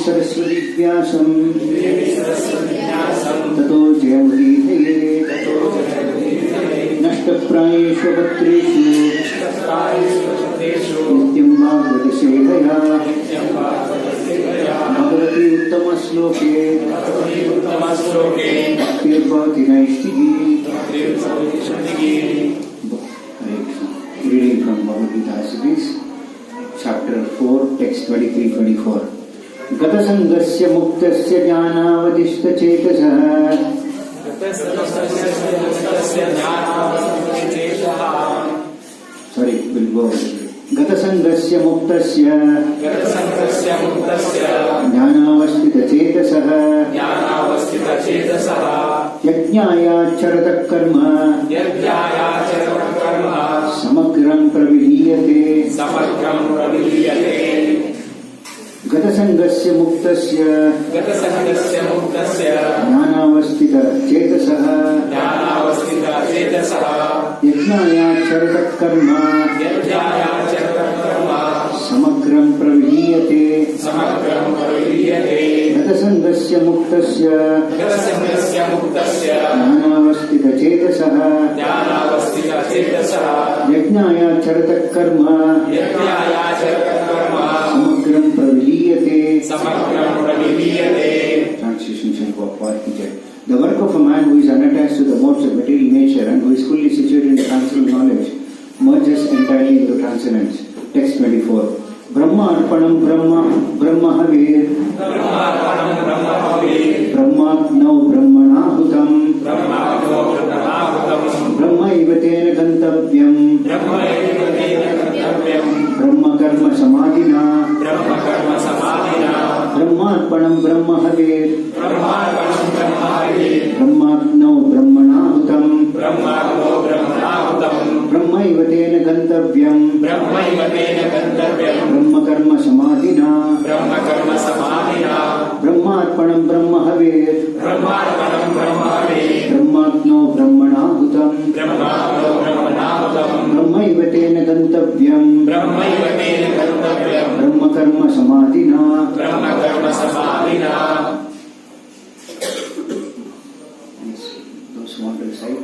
सरस्वती व्यासं जयमुदीरये नष्टप्रायेषु भद्रेषु नित्यं भागवत सेवया Bhagwati उत्तमश्लोके भक्तिर्भवति नैष्टिकी. Reading from Bhagavad Gita series, chapter 4, text 23-24. gata-sangasya muktasya jnana-avasthita-cetasah. Sorry, we'll go. gata-sangasya muktasya jnana-avasthita-cetasah yajnayacaratah karma samagram praviliyate. gata-sangasya muktasya jnana-avasthita-cetasah yajnayacaratah karma samagram praviliyate. gata-sangasya muktasya jnana-avasthita-cetasah yajnayacaratah karma samagram praviliyate. Translation shall purport. The work of a man who is unattached to the modes of material nature and who is fully situated in the transcendental knowledge merges entirely into transcendence. Text 24. Brahma arpanam brahma havir brahmagnav brahmanahutam brahma ivatena gantavyam brahma karma samadhina brahmarpanam brahma havir brahmagnav brahmanahutam brahma ivatena gantavyam brahma karma samadhina brahmarpanam brahma havir brahmagnav brahmanahutam brahma ivatena gantavyam brahma karma samadhina. Those who want to recite,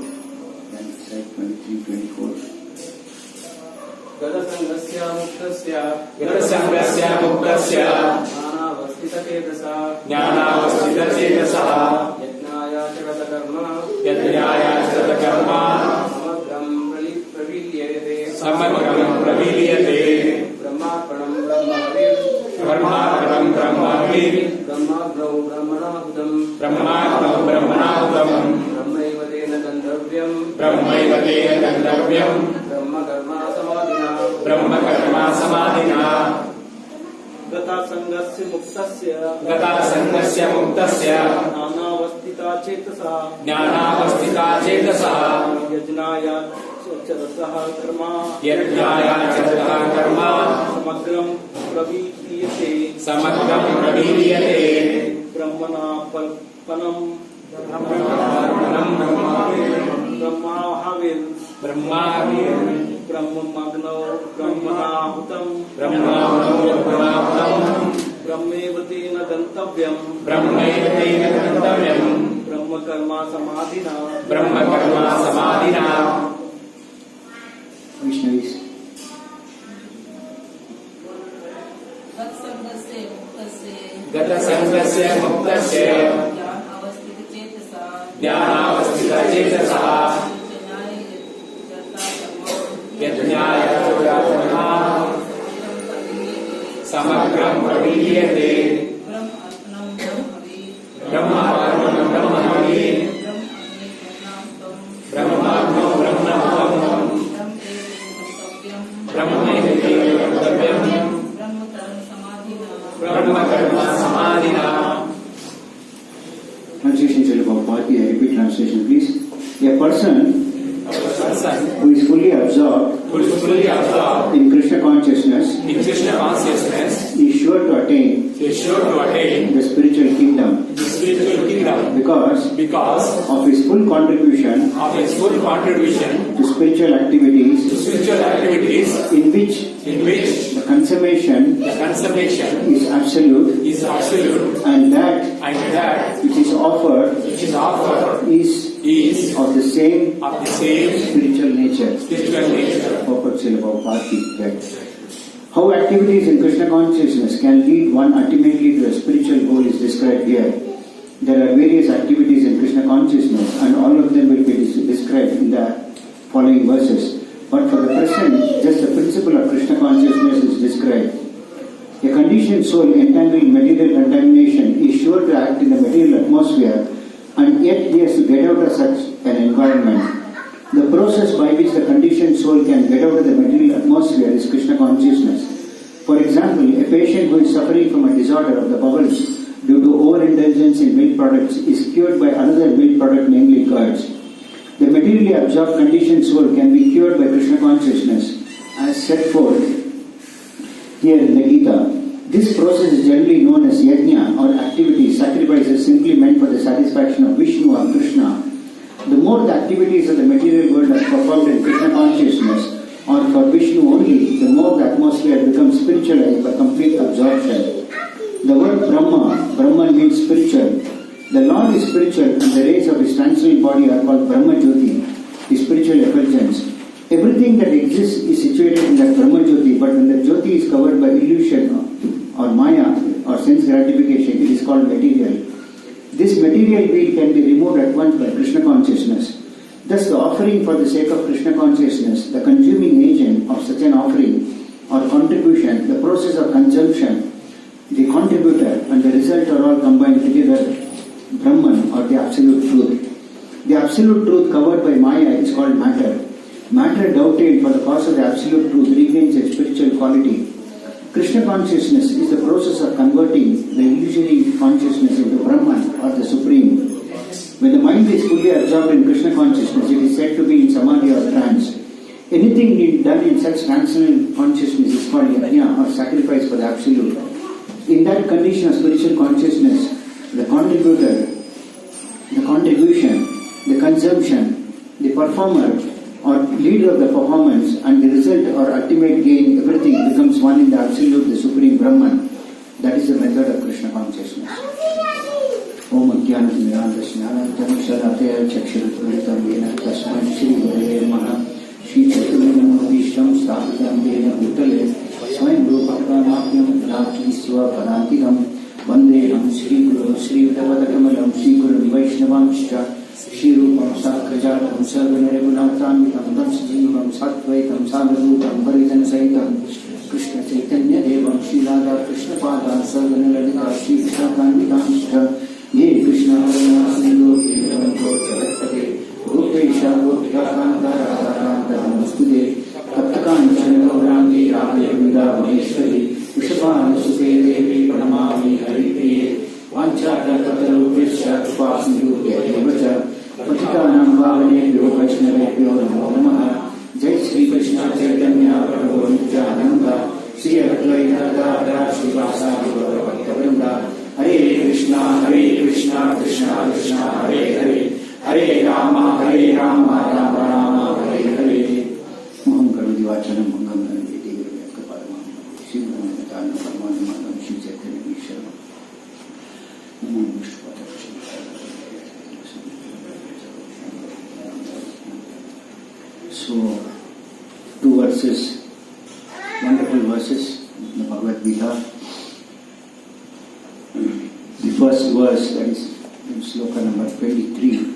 then recite 23-24. gata-sangasya jnana-avasthita-cetasah yajnaya-caratah karma samagram praviliyate brahmarpanam brahma havir brahmagnav brahmanahutam brahmaivatena gantavyam brahma karma samadhina. gata-sangasya muktasya jnana-avasthita-cetasah yajnayacaratah karma samagram praviliyate brahmanapanam brahma havir brahmagnav brahmanahutam brahmaivatena gantavyam brahma karma samadhina. Missionaries. gata-sangasya muktasya jnana-avasthita-cetasah yajnayacaratah samagram praviliyate brahmarpanam brahma havir brahmagnav brahmanahutam brahmaivatena gantavyam brahma karma samadhina. Translation shall purport. I repeat translation, please. A person who is fully absorbed in Krishna consciousness is sure to attain the spiritual kingdom because of his full contribution to spiritual activities in which the consummation is absolute and that which is offered which is offered is of the same spiritual nature. Purport Srila Prabhupada, right? How activities in Krishna consciousness can lead one ultimately to a spiritual goal is described here. There are various activities in Krishna consciousness and all of them will be described in the following verses. But for the present, just the principle of Krishna consciousness is described. A conditioned soul entangled in material contamination is sure to act in the material atmosphere and yet he has to get out of such an environment. The process by which the conditioned soul can get out of the material atmosphere is Krishna consciousness. For example, a patient who is suffering from a disorder of the bowels due to overindulgence in milk products is cured by another milk product, namely curds. The materially absorbed conditioned soul can be cured by Krishna consciousness as set forth here in the Gita. This process is generally known as yajna or activity, sacrifices simply meant for the satisfaction of Visnu or Krsna. The more the activities of the material world are performed in Krishna consciousness or for Visnu only, the more the atmosphere becomes spiritualized by complete absorption. The word Brahma means spiritual. The Lord is spiritual and the rays of His transcendental body are called Brahma Jyoti, His spiritual effulgence. Everything that exists is situated in that Brahma Jyoti, but when the Jyoti is covered by illusion or Maya or sense gratification, it is called material. This material wheel can be removed at once by Krishna consciousness. Thus the offering for the sake of Krishna consciousness, the consuming agent of such an offering or contribution, the process of consumption, the contributor and the result are all combined together, Brahman or the absolute truth. The absolute truth covered by Maya is called matter. Matter dovetailed for the cause of the absolute truth regains its spiritual quality. Krishna consciousness is the process of converting the illusory consciousness into Brahman or the Supreme. When the mind is fully absorbed in Krishna consciousness, it is said to be in samadhi or trance. Anything done in such transcendental consciousness is called yajna or sacrifice for the absolute. In that condition of spiritual consciousness, the contributor, the contribution, the consumption, the performer or leader of the performance and the result or ultimate gain, everything becomes one in the absolute, the Supreme Brahman. That is the method of Krishna consciousness. Om Jnana Jnana-avasthita-cetasah Chakshuruttam Yena Tasmai Shri Gurave Namaha Shri Chaitanya Sthapitam Yena Bhutale Swayam Rupakamahyam Raki Sva Parantikam Vandeham Shri Guru Shri Udavadakamalam Shri Guru Vaishnavamscha Shri Rupam Sakrajatam Sarvanaregunatamitam Damsajivam Satvaitam Sagarutam Varitan Saitam Krishna Chaitanya Devam Shri Radha Krishna Pada Sarvanaradika Shri Krishna Kanditamscha Ye Krishna Varnasnido Vivanto Charakpate Rupesha Gopika Kanta Radha Namastude Kaptakan Chanagaurangi Radha Vida Maheshwari Vishapana Suke Devi Pranamami Haripriye Vanchata Katarupesha Upasnidu Devacha Patikanam Bhavane Vaishnavebhyo Namo Namaha Jai Sri Krishna Chaitanya Prabhu Nityananda Sri Advaita Gadadhara Srivasadi Gauravaktavrinda Hare Krishna Krishna Krishna Hare Hare Hare Rama Rama Rama Hare Hare Moham Karudivachanam Mangam Nanditi Guruveka Paramam Shri Bhagavan Paramanam Shri Chaitanya Vishram Namo Vishwata So, two verses, wonderful verses in the Bhagavad Gita. The first verse, that is in sloka number 23,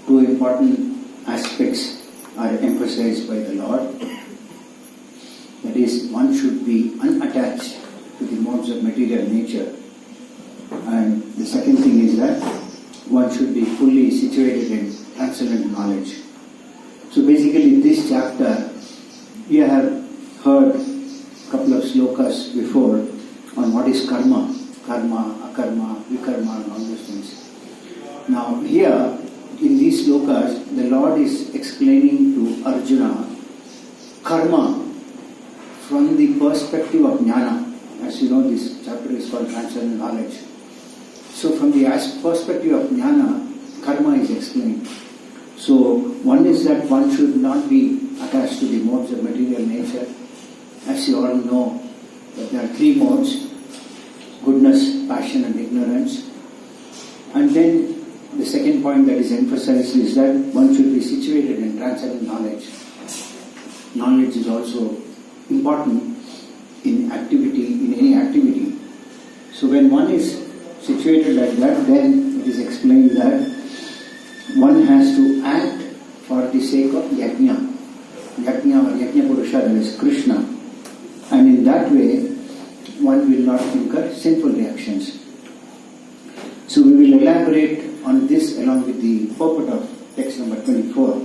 two important aspects are emphasized by the Lord. That is, one should be unattached to the modes of material nature. And the second thing is that one should be fully situated in transcendental knowledge. So basically in this chapter, you have heard a couple of slokas before on what is karma, akarma, vikarma and all those things. Now here, in these slokas, the Lord is explaining to Arjuna karma from the perspective of jnana. As you know, this chapter is called Transcendental Knowledge. So from the perspective of jnana, karma is explained. So one is that one should not be attached to the modes of material nature. As you all know, that there are three modes: goodness, passion and ignorance. And then the second point that is emphasized is that one should be situated in transcendent knowledge. Knowledge is also important in activity, in any activity. So when one is situated like that, then it is explained that one has to act for the sake of yajna. Yajna or yajna purusha, that is Krsna. And in that way, one will not incur sinful reactions. So we will elaborate on this along with the purport of text number 24,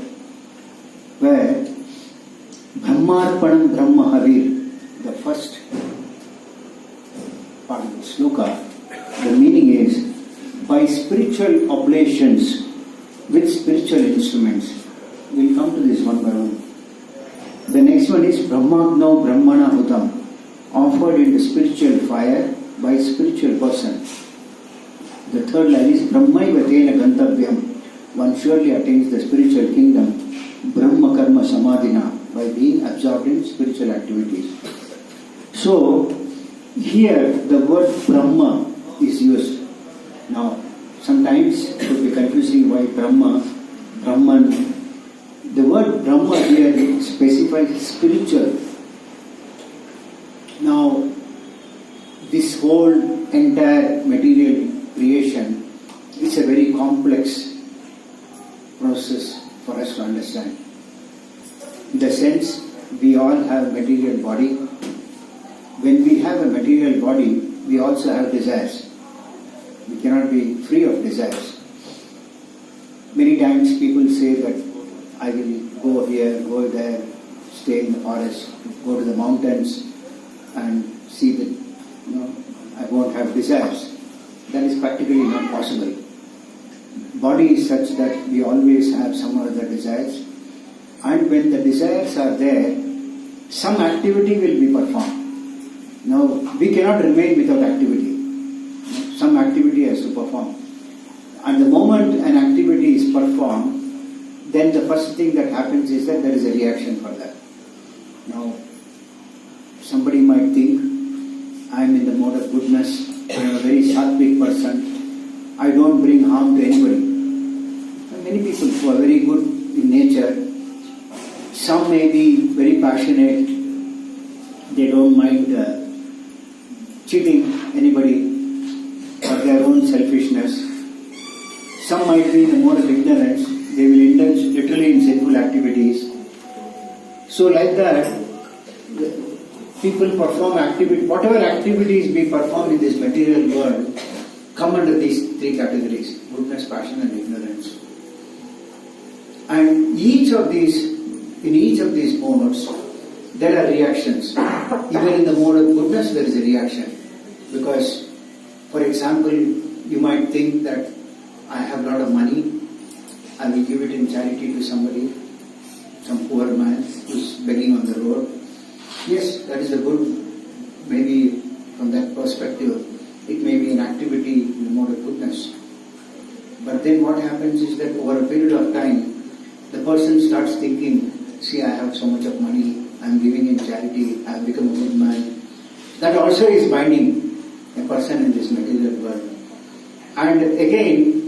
where Brahmarpanam Brahma Havir, the first part of the sloka, the meaning is by spiritual oblations with spiritual instruments. We'll come to this one by one. The next one is Brahmagno Brahmana Hutam, offered in the spiritual fire by spiritual person. The third line is Brahmaiva tena gantavyam, one surely attains the spiritual kingdom, Brahma karma samadhina, by being absorbed in spiritual activities. So, here the word Brahma is used. Now, sometimes it would be confusing why Brahma, Brahman. The word Brahma here specifies spiritual. Now, this whole entire material creation is a very complex process for us to understand. In the sense, we all have material body. When we have a material body, we also have desires. We cannot be free of desires. Many times people say that I will go here, go there, stay in the forest, go to the mountains and see that, I won't have desires. That is practically not possible. Body is such that we always have some or other desires, and when the desires are there, some activity will be performed. Now, we cannot remain without activity. Some activity has to perform. And the moment an activity is performed, then the first thing that happens is that there is a reaction for that. Now, somebody might think, I am in the mode of goodness, I am a very sattvic person, I don't bring harm to anybody. And many people who are very good in nature, some may be very passionate, they don't mind cheating anybody for their own selfishness. Some might be in the mode of ignorance, they will indulge literally in sinful activities. So like that, people perform activity, whatever activities be performed in this material world come under these three categories: goodness, passion and ignorance. And in each of these modes, there are reactions. Even in the mode of goodness, there is a reaction. Because, for example, you might think that I have a lot of money, I will give it in charity to somebody, some poor man who is begging on the road. Yes, that is a good, maybe from that perspective, it may be an activity in the mode of goodness. But then what happens is that over a period of time, the person starts thinking, see, I have so much of money, I am giving in charity, I have become a good man. That also is binding a person in this material world. And again,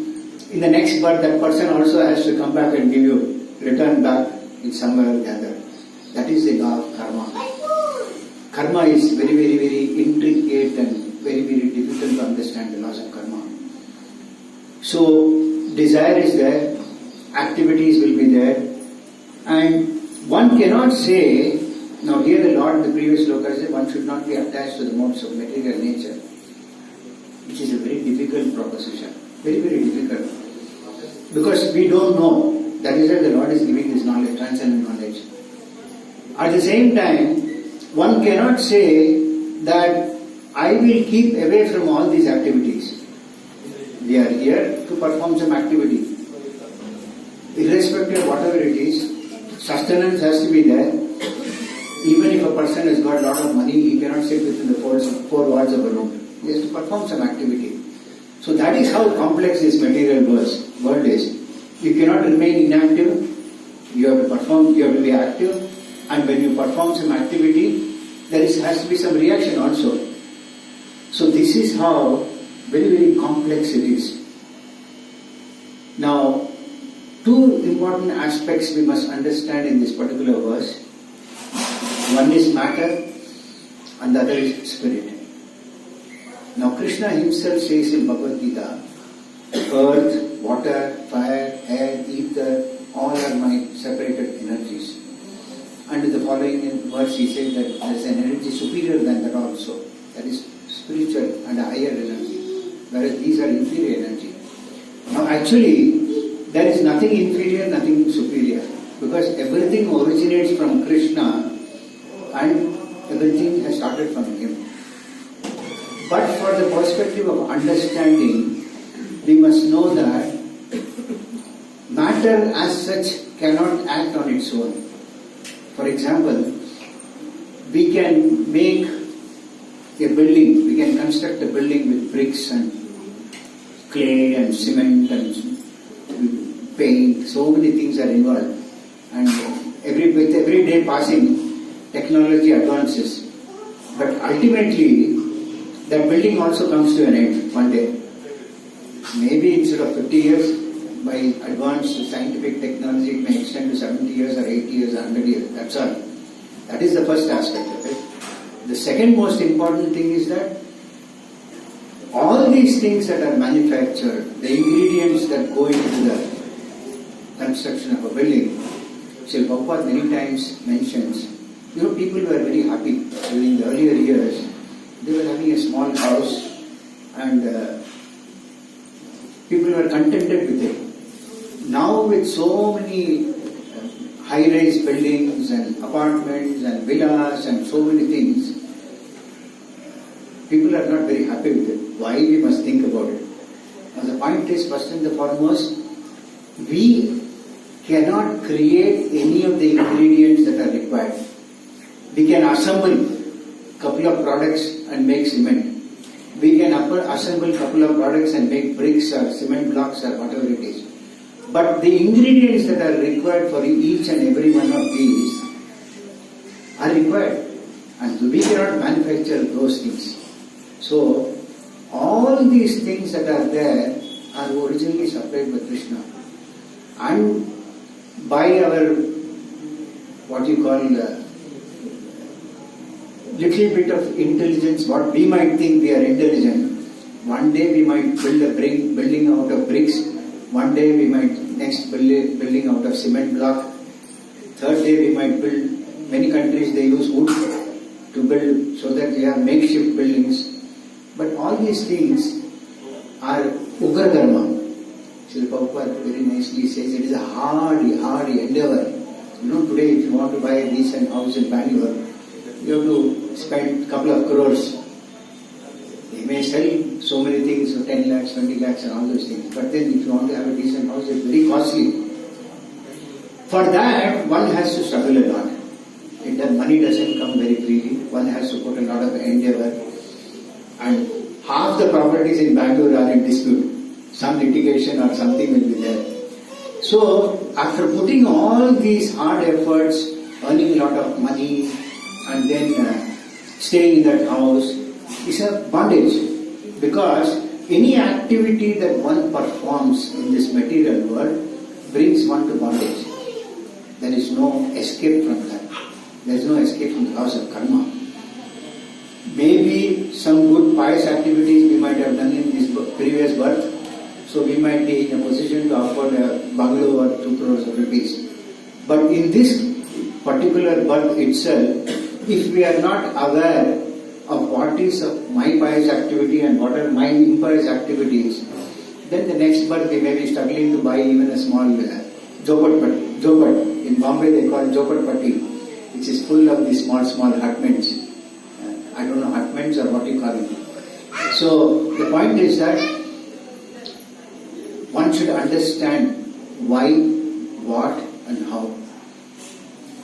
in the next birth, that person also has to come back and give you, return back in some way or the other. That is the law of karma. Karma is very, very, very intricate and very, very difficult to understand the laws of karma. So, desire is there, activities will be there, and one cannot say, now here the Lord, the previous sloka said, one should not be attached to the modes of material nature, which is a very difficult proposition. Very, very difficult. Because we don't know. That is why the Lord is giving this knowledge, transcendent knowledge. At the same time, one cannot say that I will keep away from all these activities. We are here to perform some activity. Irrespective of whatever it is, sustenance has to be there. Even if a person has got a lot of money, he cannot sit within the four walls of a room. He has to perform some activity. So that is how complex this material world is. You cannot remain inactive. You have to perform, you have to be active. And when you perform some activity, there has to be some reaction also. So this is how very, very complex it is. Now, two important aspects we must understand in this particular verse. One is matter and the other is spirit. Now, Krishna himself says in Bhagavad Gita, earth, water, fire, air, ether, all are my separated energies. And in the following verse he says that there is an energy superior than that also. That is spiritual and a higher energy. Whereas these are inferior energy. Now actually, there is nothing inferior, nothing superior. Because everything originates from Krishna and everything has started from him. But for the perspective of understanding, we must know that matter as such cannot act on its own. For example, we can make a building, we can construct a building with bricks and clay and cement and paint, so many things are involved. And with every day passing, technology advances. But ultimately, that building also comes to an end one day. Maybe instead of 50 years, by advanced scientific technology, it may extend to 70 years or 80 years or 100 years. That's all. That is the first aspect of it. The second most important thing is that all these things that are manufactured, the ingredients that go into the construction of a building, Srila Prabhupada many times mentions, people were very happy during the earlier years. They were having a small house and people were contented with it. Now with so many high-rise buildings and apartments and villas and so many things, people are not very happy with it. Why? We must think about it. Now the point is, first and the foremost, we cannot create any of the ingredients that are required. We can assemble a couple of products and make cement. We can assemble a couple of products and make bricks or cement blocks or whatever it is. But the ingredients that are required for each and every one of these are required. And we cannot manufacture those things. So, all these things that are there are originally supplied by Krishna. And by our, what you call, little bit of intelligence, what we might think we are intelligent, one day we might build a building out of bricks, one day we might next building out of cement block, third day we might build, many countries they use wood to build so that they have makeshift buildings. But all these things are ugra dharma. Srila Prabhupada very nicely says it is a hard endeavor. Today if you want to buy a decent house in Bangalore, you have to spend a couple of crores. They may sell so many things, so 10 lakhs, 20 lakhs and all those things. But then if you want to have a decent house, it's very costly. For that, one has to struggle a lot. Money doesn't come very freely. One has to put a lot of endeavor. And half the properties in Bangalore are in dispute. Some litigation or something will be there. So, after putting all these hard efforts, earning a lot of money, and then staying in that house, is a bondage. Because any activity that one performs in this material world brings one to bondage. There is no escape from that. There is no escape from the laws of karma. Maybe some good pious activities we might have done in this previous birth, so we might be in a position to afford a bungalow or 2 crores of rupees. But in this particular birth itself, if we are not aware of what is my pious activity and what are my impious activities, then the next birth we may be struggling to buy even a small zopat. In Bombay they call zopatpatti, which is full of these small hutments. I don't know, hutments or what you call it. So the point is that one should understand why, what and how.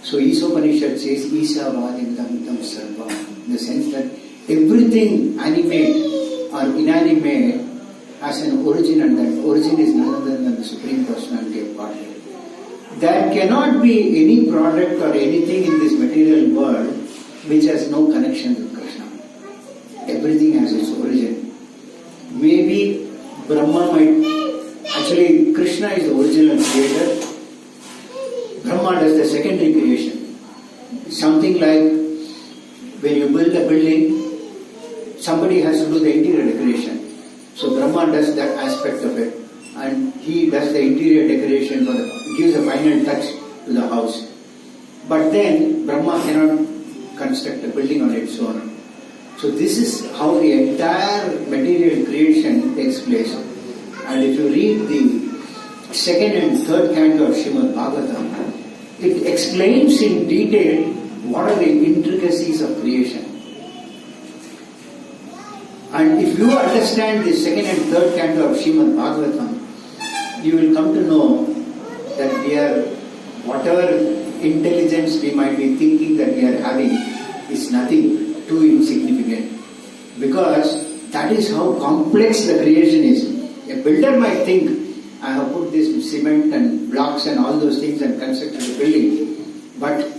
So Isopanishad says, Isa vadintam sarvam, in the sense that everything animate or inanimate has an origin, and that origin is none other than the Supreme Personality of Godhead. There cannot be any product or anything in this material world which has no connection with Krishna. Everything has its origin. Maybe Brahma might, actually Krishna is the original creator, Brahma does the secondary creation. Something like when you build a building, somebody has to do the interior decoration. So Brahma does that aspect of it, and he does the interior decoration gives a final touch to the house. But then Brahma cannot construct a building on its own. So this is how the entire material creation takes place. And if you read the second and third canto of Srimad Bhagavatam, it explains in detail what are the intricacies of creation. And if you understand the second and third canto of Srimad Bhagavatam, you will come to know that we are, whatever intelligence we might be thinking that we are having is nothing, too insignificant. Because that is how complex the creation is. A builder might think, I have put this cement and blocks and all those things and constructed the building. But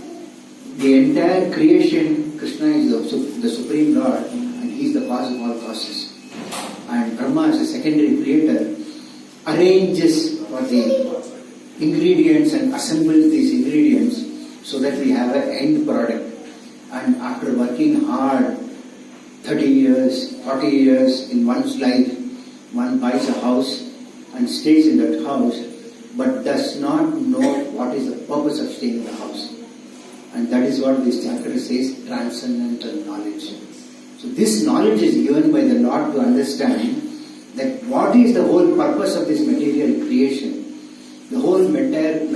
the entire creation, Krishna is the Supreme Lord, and He is the cause of all causes. And Brahma as a secondary creator arranges for the ingredients and assembles these ingredients so that we have an end product. And after working hard, 30 years, 40 years in one's life, one buys a house and stays in that house, but does not know what is the purpose of staying in the house. And that is what this chapter says, transcendental knowledge. So this knowledge is given by the Lord to understand that what is the whole purpose of this material creation. The whole material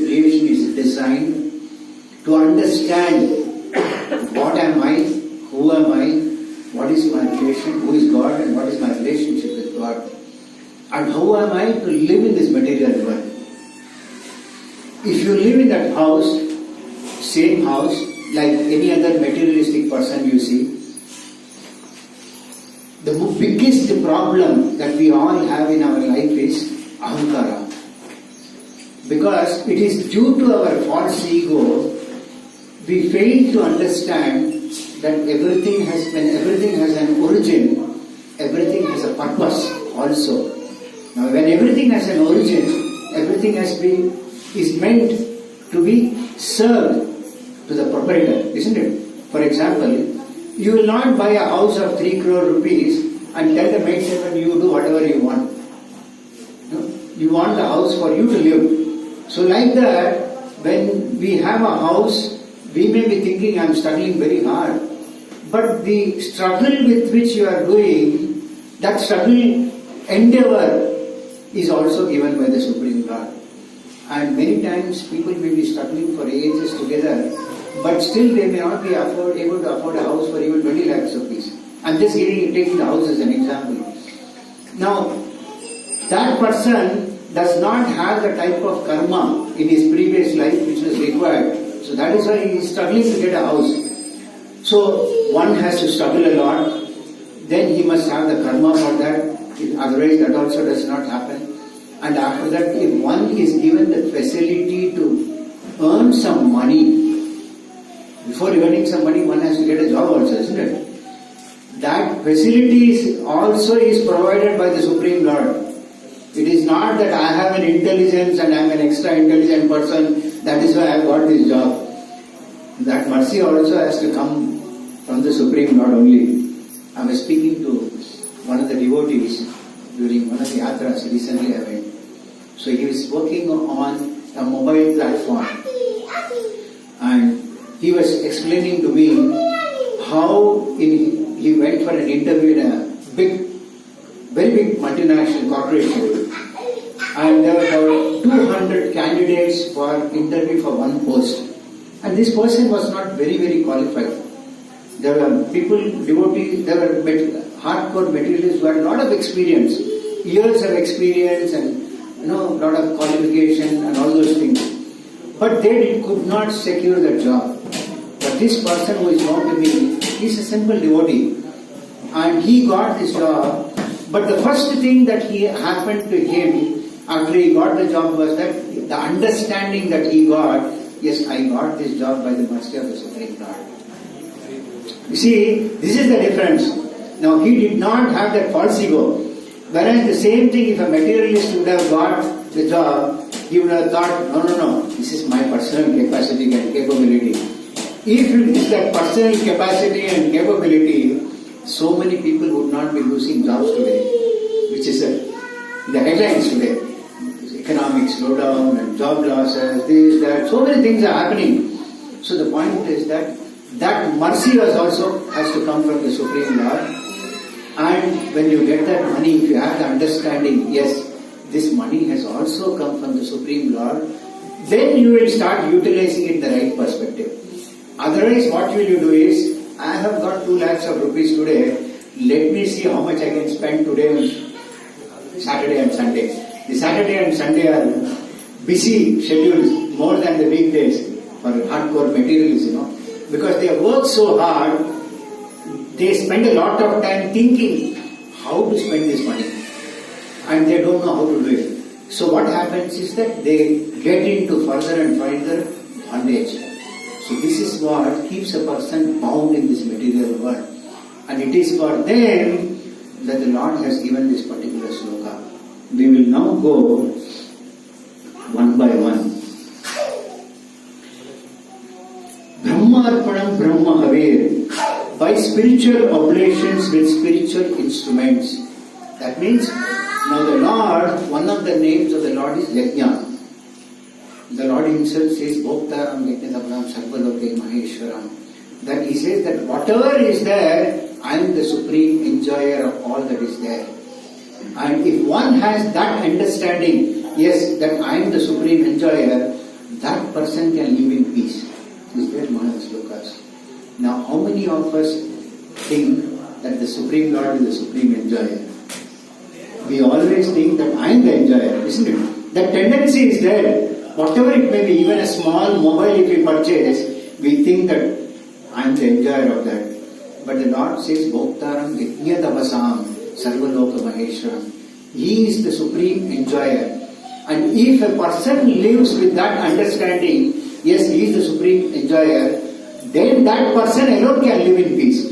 creation is designed to understand what am I, who am I, what is my relation, who is God, and what is my relationship with God. And how am I to live in this material world? If you live in that house, same house, like any other materialistic person you see, the biggest problem that we all have in our life is ahankara. Because it is due to our false ego, we fail to understand that when everything has an origin, everything has a purpose also. Now when everything has an origin, everything is meant to be served to the proprietor, isn't it? For example, you will not buy a house of 3 crore rupees and tell the maid servant you do whatever you want. No? You want the house for you to live. So like that, when we have a house, we may be thinking I am struggling very hard. But the struggle with which you are doing, that struggle endeavor is also given by the Supreme Lord. And many times people may be struggling for ages together, but still they may not be able to afford a house for even 20 lakhs rupees. I'm just taking the house as an example. Now, that person does not have the type of karma in his previous life which was required. So that is why he is struggling to get a house. So one has to struggle a lot, then he must have the karma for that, otherwise that also does not happen. And after that, if one is given the facility to earn some money, before earning some money, one has to get a job also, isn't it? That facility is provided by the Supreme Lord. It is not that I have an intelligence and I am an extra intelligent person, that is why I have got this job. That mercy also has to come from the Supreme Lord only. I was speaking to one of the devotees during one of the yatras recently I went. So he was working on a mobile platform and he was explaining to me how he went for an interview in a very big multinational corporation, and there were about 200 candidates for interview for one post, and this person was not very qualified. There were devotees, there were hardcore materialists who had a lot of experience, years of experience and a lot of qualification and all those things, but they could not secure the job. But this person who is known to me, he is a simple devotee, and he got this job. But the first thing that happened to him after he got the job was that the understanding that he got, yes, I got this job by the mercy of the Supreme Lord. You see, this is the difference. Now, he did not have that false ego. Whereas the same thing, if a materialist would have got the job, he would have thought, no, this is my personal capacity and capability. If it is that personal capacity and capability, so many people would not be losing jobs today, which is the headlines today. Economic slowdown and job losses, this, that, so many things are happening. So the point is that mercy has to come from the Supreme Lord. And when you get that money, if you have the understanding, yes, this money has also come from the Supreme Lord, then you will start utilizing it in the right perspective. Otherwise, what will you do is, I have got 2 lakhs of rupees today, let me see how much I can spend today on Saturday and Sunday. The Saturday and Sunday are busy schedules more than the weekdays for hardcore materials, because they work so hard, they spend a lot of time thinking how to spend this money and they don't know how to do it. So what happens is that they get into further and further bondage. So this is what keeps a person bound in this material world. And it is for them that the Lord has given this particular sloka. We will now go one by one. Brahmarpanam Brahma Havir, by spiritual oblations with spiritual instruments. That means, now the Lord, one of the names of the Lord is Yajna. The Lord himself says, Bhoktaram Yajnadabham Sarvaloke Maheshwaram. That he says that whatever is there, I am the supreme enjoyer of all that is there. And if one has that understanding, yes, that I am the supreme enjoyer, that person can live in peace. Is there one of the slokas? Now, how many of us think that the Supreme Lord is the supreme enjoyer? We always think that I am the enjoyer, isn't it? That tendency is there. Whatever it may be, even a small mobile if we purchase, we think that I am the enjoyer of that. But the Lord says, Bhoktaram yajnadavasam sarvaloka maheshwaram. He is the supreme enjoyer. And if a person lives with that understanding, yes, he is the supreme enjoyer, then that person alone can live in peace.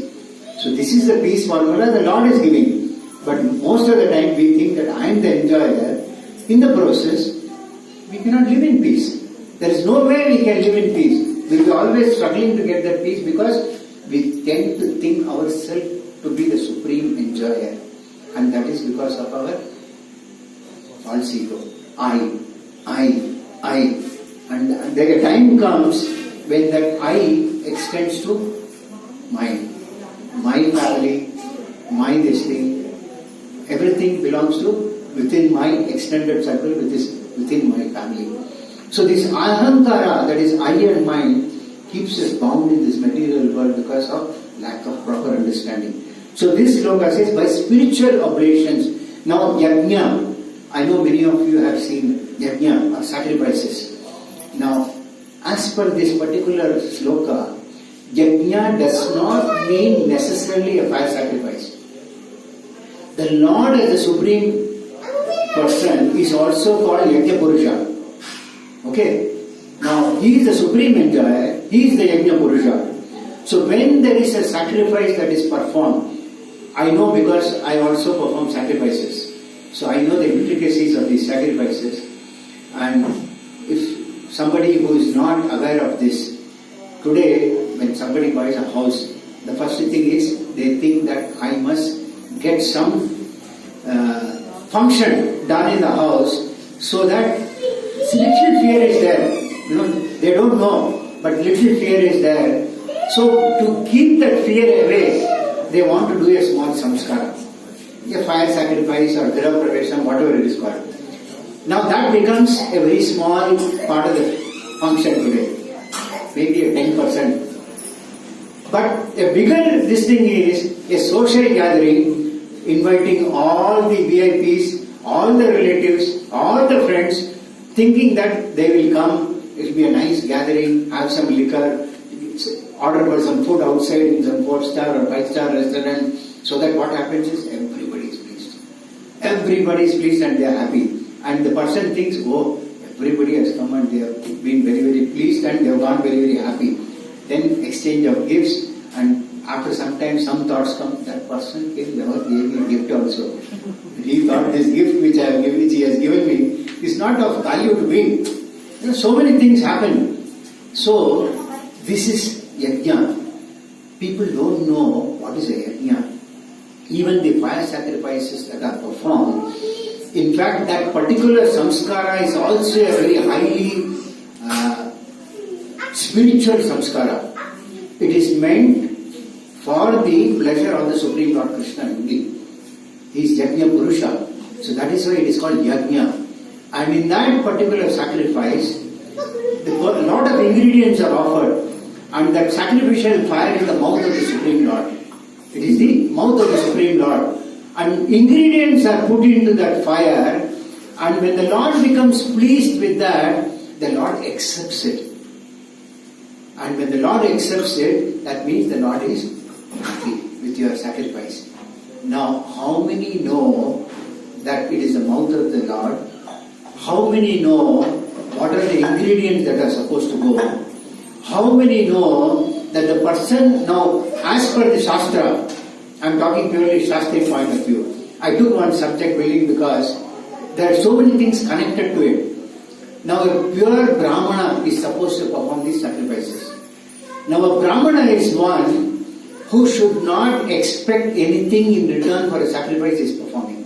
So this is the peace formula the Lord is giving. But most of the time we think that I am the enjoyer. In the process, we cannot live in peace. There is no way we can live in peace. We will be always struggling to get that peace because we tend to think ourselves to be the supreme enjoyer. And that is because of our false ego. I. And the time comes when that I extends to my family, my this thing. Everything belongs to within my extended circle, within my family. So this ahankara, that is I and mine, keeps us bound in this material world because of lack of proper understanding. So this sloka says, by spiritual oblations. Now yajna, I know many of you have seen yajna or sacrifices. Now, as per this particular sloka, yajna does not mean necessarily a fire sacrifice. The Lord as the supreme person is also called Yajna Purusha. Okay? Now, he is the supreme enjoyer, he is the Yajna Purusha. So when there is a sacrifice that is performed, I know because I also perform sacrifices. So I know the intricacies of these sacrifices. And if somebody who is not aware of this, today when somebody buys a house, the first thing is they think that I must get some function done in the house so that little fear is there. They don't know, but little fear is there. So to keep that fear away, they want to do a small samskara, a fire sacrifice or graha pravesham, whatever it is called. Now that becomes a very small part of the function today, maybe a 10%. But a bigger this thing is a social gathering, inviting all the VIPs, all the relatives, all the friends, thinking that they will come, it will be a nice gathering, have some liquor, order for some food outside in some 4-star or 5-star restaurant, so that what happens is everybody is pleased. Everybody is pleased and they are happy. And the person thinks, oh, everybody has come and they have been very, very pleased and they have gone very, very happy. Then exchange of gifts, and after some time some thoughts come, that person never gave me a gift also. He thought this gift which he has given me, It's not of value to win. So many things happen. So, this is yajna. People don't know what is a yajna. Even the fire sacrifices that are performed, in fact, that particular samskara is also a very highly spiritual samskara. It is meant for the pleasure of the Supreme Lord Krishna only. He is Yajna Purusha. So that is why it is called Yajna. And in that particular sacrifice, a lot of ingredients are offered. And that sacrificial fire is the mouth of the Supreme Lord. It is the mouth of the Supreme Lord. And ingredients are put into that fire. And when the Lord becomes pleased with that, the Lord accepts it. And when the Lord accepts it, that means the Lord is happy with your sacrifice. Now, how many know that it is the mouth of the Lord? How many know what are the ingredients that are supposed to go? How many know that the person, now, as per the Shastra, I am talking purely Shastric point of view. I took one subject willing because there are so many things connected to it. Now, a pure Brahmana is supposed to perform these sacrifices. Now, a Brahmana is one who should not expect anything in return for a sacrifice he is performing.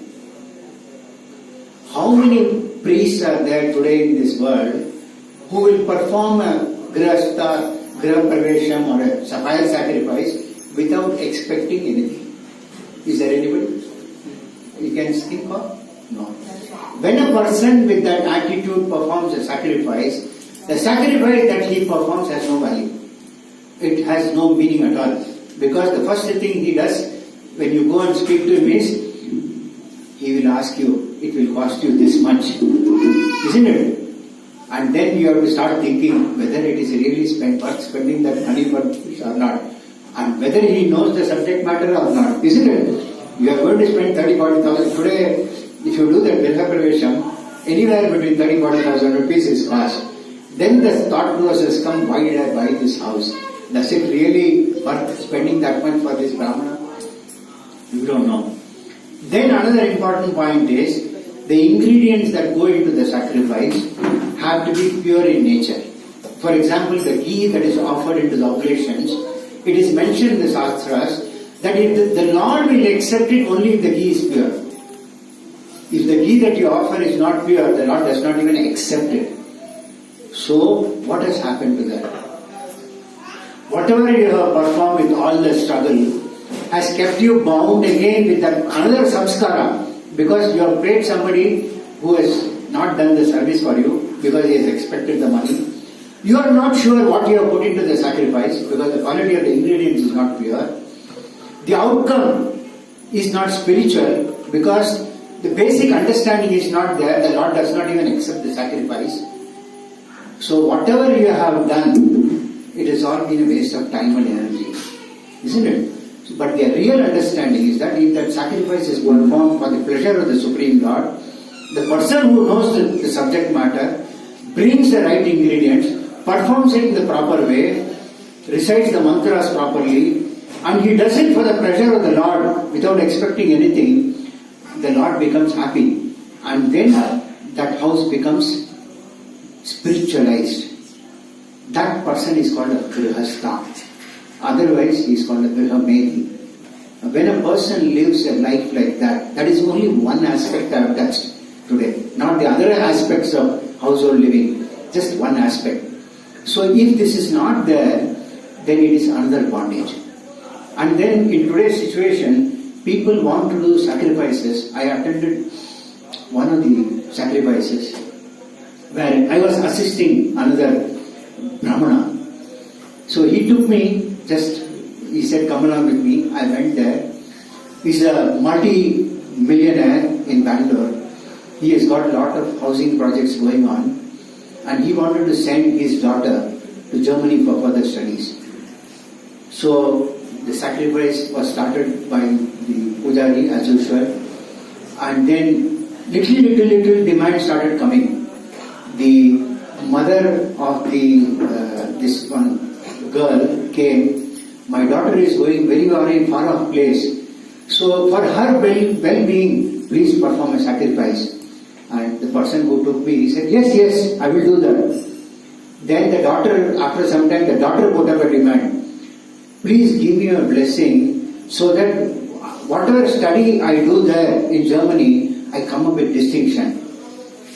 How many priests are there today in this world who will perform a grihastha, grihapravesham or a fire sacrifice without expecting anything? Is there anybody? You can think of? No. When a person with that attitude performs a sacrifice, the sacrifice that he performs has no value. It has no meaning at all. Because the first thing he does when you go and speak to him is, he will ask you, it will cost you this much. Isn't it? And then you have to start thinking whether it is really worth spending that money for this or not. And whether he knows the subject matter or not. Isn't it? You are going to spend 30,000-40,000. Today, if you do that Grihapravesham, anywhere between 30,000-40,000 rupees is cost. Then the thought process comes, why did I buy this house? Does it really worth spending that much for this Brahmana? You don't know. Then another important point is, the ingredients that go into the sacrifice have to be pure in nature. For example, the ghee that is offered into the oblations, it is mentioned in the Shastras that the Lord will accept it only if the ghee is pure. If the ghee that you offer is not pure, the Lord does not even accept it. So, what has happened to that? Whatever you have performed with all the struggle has kept you bound again with that another samskara, because you have paid somebody who has not done the service for you because he has expected the money. You are not sure what you have put into the sacrifice because the quality of the ingredients is not pure. The outcome is not spiritual because the basic understanding is not there. The Lord does not even accept the sacrifice. So whatever you have done, it has all been a waste of time and energy. Isn't it? But the real understanding is that if that sacrifice is performed for the pleasure of the Supreme Lord, the person who knows the subject matter, brings the right ingredients, performs it in the proper way, recites the mantras properly, and he does it for the pleasure of the Lord without expecting anything, the Lord becomes happy. And then that house becomes spiritualized. That person is called a grihastha. Otherwise, he is called a grihameti. When a person lives a life like that, that is only one aspect I have touched today. Not the other aspects of household living. Just one aspect. So if this is not there, then it is another bondage. And then in today's situation, people want to do sacrifices. I attended one of the sacrifices where I was assisting another Brahmana. So he took me, he said, come along with me. I went there. He's a multi-millionaire in Bangalore. He has got a lot of housing projects going on. And he wanted to send his daughter to Germany for further studies. So the sacrifice was started by the pujari as usual. And then little demand started coming. The mother of this one girl came. My daughter is going very far off place. So for her well-being, please perform a sacrifice. And the person who took me, he said, yes, I will do that. Then the daughter, after some time, the daughter put up a demand. Please give me a blessing so that whatever study I do there in Germany, I come up with distinction.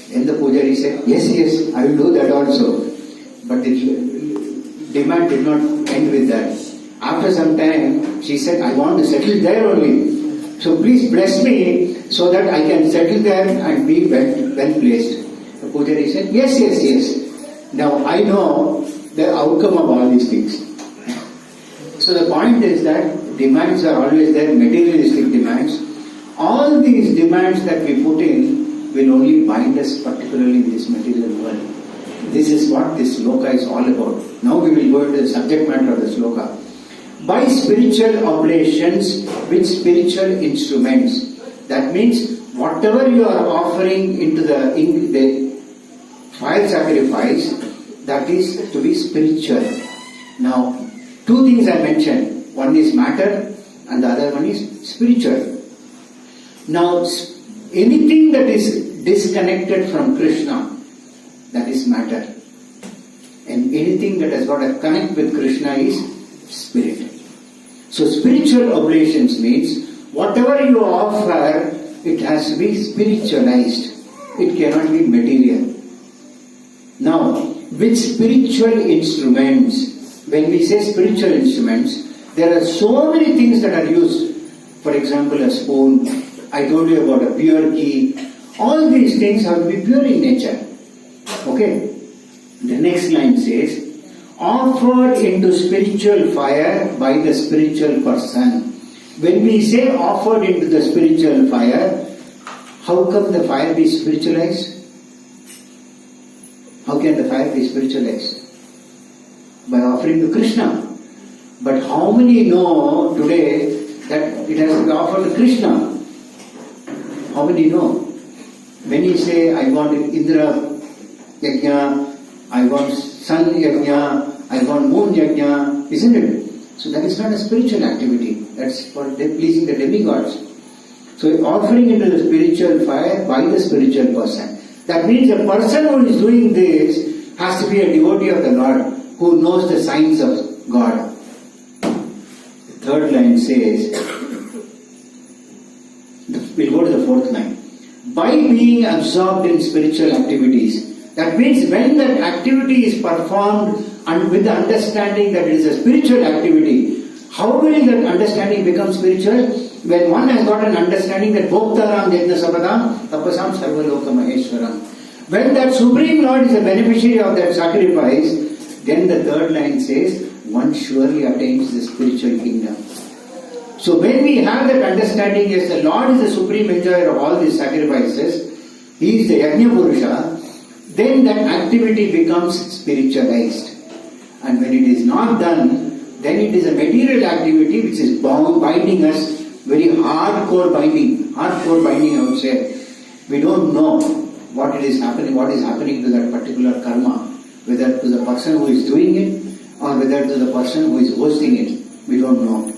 Then the Pujari said, yes, I will do that also. But the demand did not end with that. After some time, she said, I want to settle there only. So please bless me so that I can settle there and be well placed. The Pujari said, yes. Now I know the outcome of all these things. So the point is that demands are always there, materialistic demands. All these demands that we put in will only bind us, particularly in this material world. This is what this sloka is all about. Now we will go into the subject matter of the sloka. By spiritual oblations with spiritual instruments. That means whatever you are offering into the fire sacrifice, that is to be spiritual. Now, two things I mentioned. One is matter and the other one is spiritual. Now, anything that is disconnected from Krishna, that is matter. And anything that has got a connect with Krishna is spirit. So spiritual oblations means whatever you offer, it has to be spiritualized. It cannot be material. Now, with spiritual instruments, when we say spiritual instruments, there are so many things that are used. For example, a spoon. I told you about a pure key. All these things have to be pure in nature. Okay? The next line says, offered into spiritual fire by the spiritual person. When we say offered into the spiritual fire, how come the fire be spiritualized? How can the fire be spiritualized? By offering to Krishna. But how many know today that it has to be offered to Krishna? How many know? When you say, I want Indra Yajna, I want Sun Yajna, I want Moon Yajna, isn't it? So that is not a spiritual activity. That's for pleasing the demigods. So offering into the spiritual fire by the spiritual person. That means a person who is doing this has to be a devotee of the Lord who knows the signs of God. The third line says, we'll go to the fourth line. By being absorbed in spiritual activities. That means when that activity is performed and with the understanding that it is a spiritual activity, how will that understanding become spiritual? When one has got an understanding that Bhoktaram Yajna Tapasam Sarvaloka Maheshwaram. When that Supreme Lord is a beneficiary of that sacrifice, then the third line says, one surely attains the spiritual kingdom. So when we have that understanding, yes, the Lord is the supreme enjoyer of all these sacrifices, He is the Yajna Purusha, then that activity becomes spiritualized. And when it is not done, then it is a material activity which is binding us, very hardcore binding I would say. We don't know what is happening to that particular karma, whether to the person who is doing it or whether to the person who is hosting it. We don't know.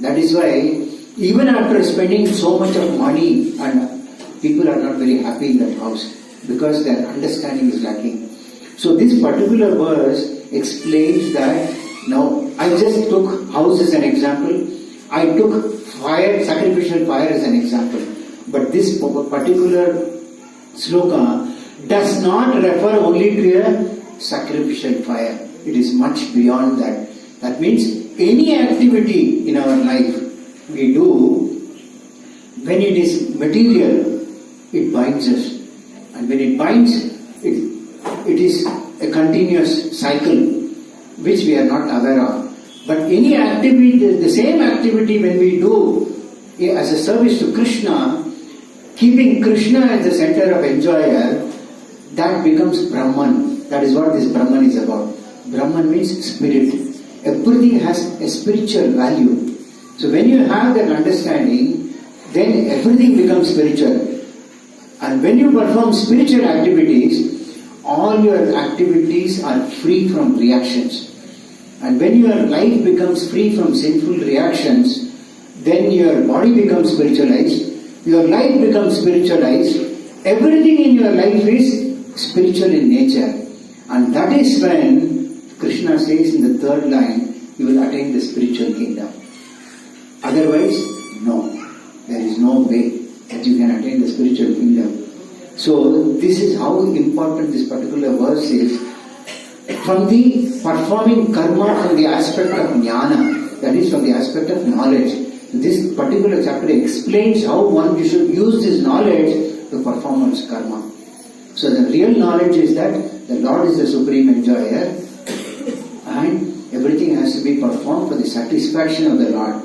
That is why even after spending so much of money, and people are not very happy in that house because their understanding is lacking. So this particular verse explains that. Now I just took house as an example. I took fire, sacrificial fire as an example. But this particular sloka does not refer only to a sacrificial fire. It is much beyond that. That means any activity in our life we do, when it is material, it binds us. And when it binds, it is a continuous cycle which we are not aware of. But any activity, the same activity when we do as a service to Krishna, keeping Krishna as the center of enjoyer, that becomes Brahman. That is what this Brahman is about. Brahman means spirit. Everything has a spiritual value. So when you have that understanding, then everything becomes spiritual. And when you perform spiritual activities, all your activities are free from reactions. And when your life becomes free from sinful reactions, then your body becomes spiritualized, your life becomes spiritualized, Everything in your life is spiritual in nature. And that is when Krishna says in the third line, you will attain the spiritual kingdom. Otherwise, no. There is no way that you can attain the spiritual kingdom. So, this is how important this particular verse is. From the performing karma from the aspect of jnana, that is from the aspect of knowledge. This particular chapter explains how one should use this knowledge to perform one's karma. So the real knowledge is that the Lord is the supreme enjoyer and everything has to be performed for the satisfaction of the Lord.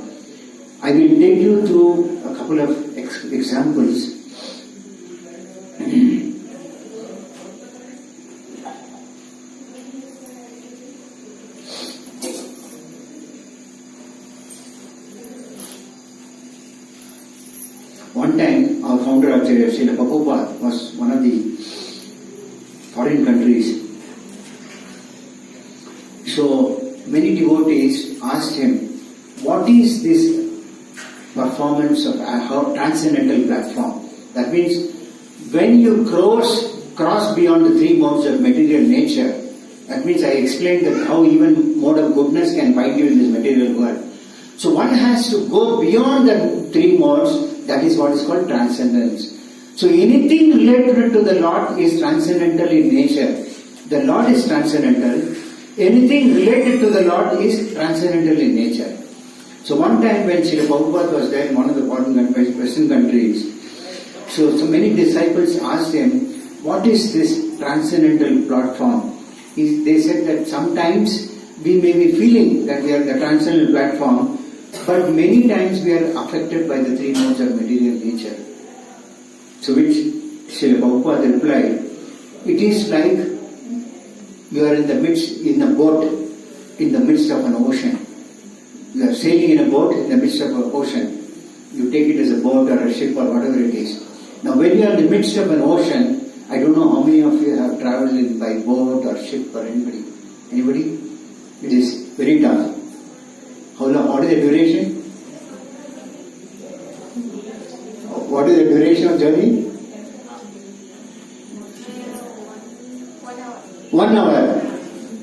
I will take you through a couple of examples. One time, our founder Acharya Srila Prabhupada was one of the foreign countries. So, many devotees asked him, what is this performance of our transcendental platform? That means, when you cross beyond the three modes of material nature, that means I explained that how even mode of goodness can find you in this material world. So one has to go beyond the three modes. That is what is called transcendence. So anything related to the Lord is transcendental in nature. The Lord is transcendental. Anything related to the Lord is transcendental in nature. So one time when Srila Prabhupada was there in one of the Western countries, so many disciples asked him, what is this transcendental platform? They said that sometimes we may be feeling that we are the transcendental platform, but many times we are affected by the three modes of material nature. So which Srila Prabhupada replied, it is like you are in a boat in the midst of an ocean. You are sailing in a boat in the midst of an ocean. You take it as a boat or a ship or whatever it is. Now when you are in the midst of an ocean, I don't know how many of you have travelled by boat or ship or anybody. Anybody? It is very tough. How long? What is the duration? What is the duration of journey? 1 hour.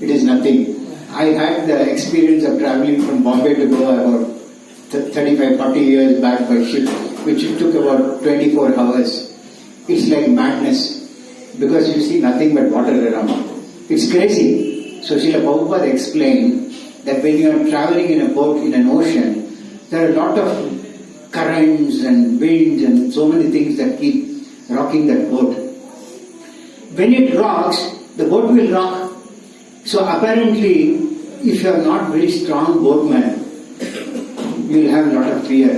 It is nothing. I had the experience of travelling from Bombay to Goa about 35-40 years back by ship, which took about 24 hours. It's like madness because you see nothing but water around. It's crazy. So Srila Prabhupada explained that when you are travelling in a boat in an ocean, there are a lot of currents and winds and so many things that keep rocking that boat. When it rocks, the boat will rock. So apparently, if you are not very strong boatman, you will have a lot of fear.